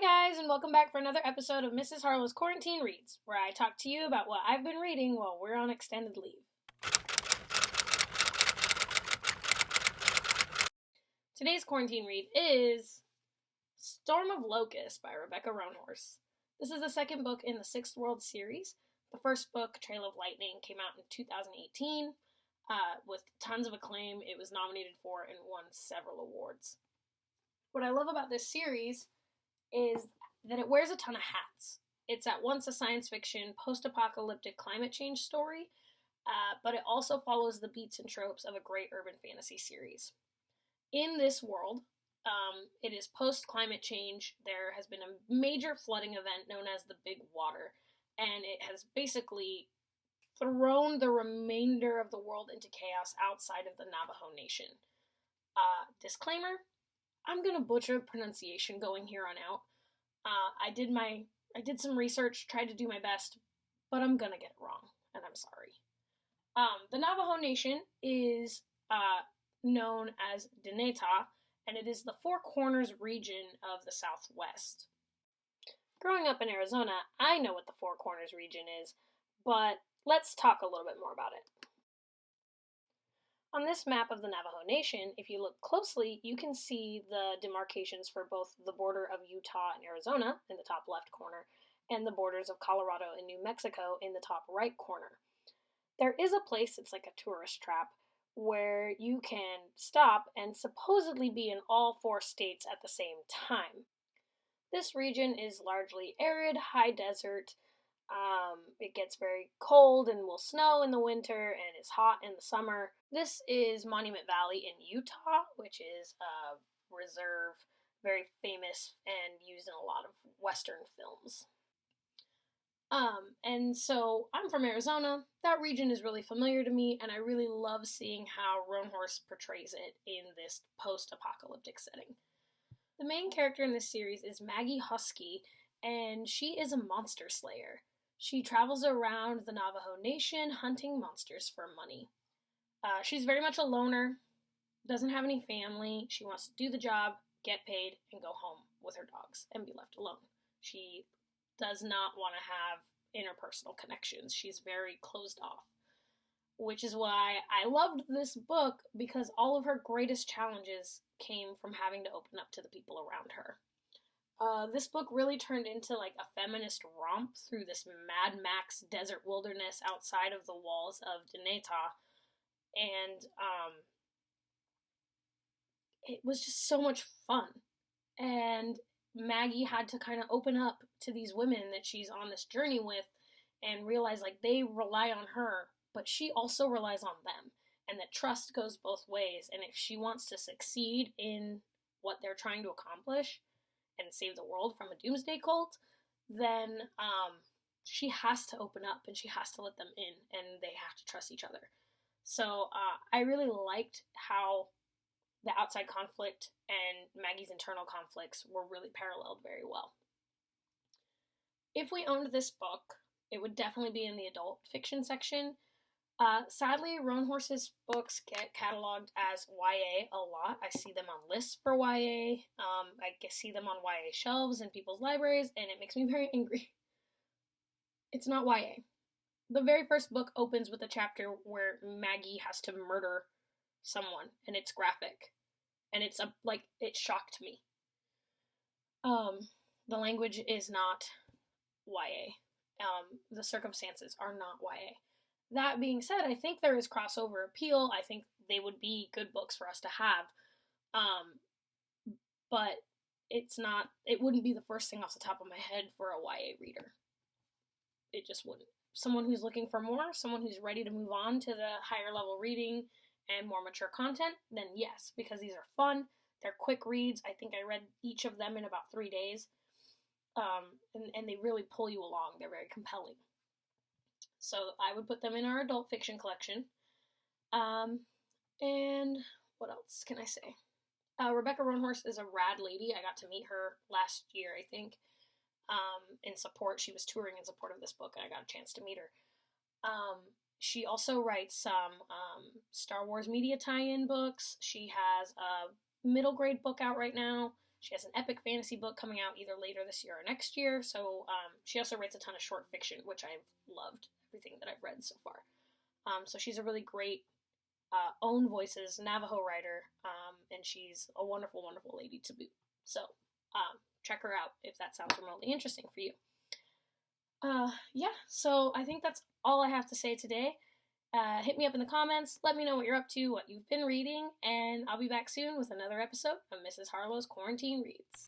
Hi guys, and welcome back for another episode of Mrs. Harlow's Quarantine Reads, where I talk to you about what I've been reading while we're on extended leave. Today's quarantine read is Storm of Locusts by Rebecca Roanhorse. This is the second book in the Sixth World series. The first book, Trail of Lightning, came out in 2018 with tons of acclaim. It was nominated for and won several awards. What I love about this series is that it wears a ton of hats. It's at once a science fiction, post-apocalyptic climate change story, but it also follows the beats and tropes of a great urban fantasy series. In this world, it is post-climate change. There has been a major flooding event known as the Big Water, and it has basically thrown the remainder of the world into chaos outside of the Navajo Nation. Disclaimer, I'm gonna butcher pronunciation going here on out. I did some research, tried to do my best, but I'm gonna get it wrong, and I'm sorry. The Navajo Nation is known as Dinétah, and it is the Four Corners region of the Southwest. Growing up in Arizona, I know what the Four Corners region is, but let's talk a little bit more about it. On this map of the Navajo Nation, if you look closely, you can see the demarcations for both the border of Utah and Arizona in the top left corner, and the borders of Colorado and New Mexico in the top right corner. There is a place that's like a tourist trap where you can stop and supposedly be in all four states at the same time. This region is largely arid, high desert. It gets very cold and will snow in the winter and is hot in the summer. This is Monument Valley in Utah, which is a reserve, very famous and used in a lot of Western films. And so I'm from Arizona. That region is really familiar to me, and I really love seeing how Roanhorse portrays it in this post-apocalyptic setting. The main character in this series is Maggie Husky, and she is a monster slayer. She travels around the Navajo Nation hunting monsters for money. She's very much a loner, doesn't have any family. She wants to do the job, get paid, and go home with her dogs and be left alone. She does not want to have interpersonal connections. She's very closed off, which is why I loved this book, because all of her greatest challenges came from having to open up to the people around her. This book really turned into like a feminist romp through this Mad Max desert wilderness outside of the walls of Dinétah, and it was just so much fun. And Maggie had to kind of open up to these women that she's on this journey with and realize like they rely on her, but she also relies on them, and that trust goes both ways. And if she wants to succeed in what they're trying to accomplish and save the world from a doomsday cult, then she has to open up and she has to let them in, and they have to trust each other. So I really liked how the outside conflict and Maggie's internal conflicts were really paralleled very well. If we owned this book, it would definitely be in the adult fiction section. Sadly, Roanhorse's books get cataloged as YA a lot. I see them on lists for YA. I see them on YA shelves in people's libraries, and it makes me very angry. It's not YA. The very first book opens with a chapter where Maggie has to murder someone, and it's graphic. And it shocked me. The language is not YA. The circumstances are not YA. That being said, I think there is crossover appeal. I think they would be good books for us to have. But it wouldn't be the first thing off the top of my head for a YA reader. It just wouldn't. Someone who's looking for more, someone who's ready to move on to the higher level reading and more mature content, then yes, because these are fun. They're quick reads. I think I read each of them in about 3 days. And they really pull you along. They're very compelling. So I would put them in our adult fiction collection. And what else can I say? Rebecca Roanhorse is a rad lady. I got to meet her last year, I think, in support. She was touring in support of this book, and I got a chance to meet her. She also writes some Star Wars media tie-in books. She has a middle grade book out right now. She has an epic fantasy book coming out either later this year or next year. So she also writes a ton of short fiction, which I've loved everything that I've read so far. So she's a really great own voices Navajo writer, and she's a wonderful, wonderful lady to boot. So check her out if that sounds remotely interesting for you. Yeah, so I think that's all I have to say today. Hit me up in the comments, let me know what you're up to, what you've been reading, and I'll be back soon with another episode of Mrs. Harlow's Quarantine Reads.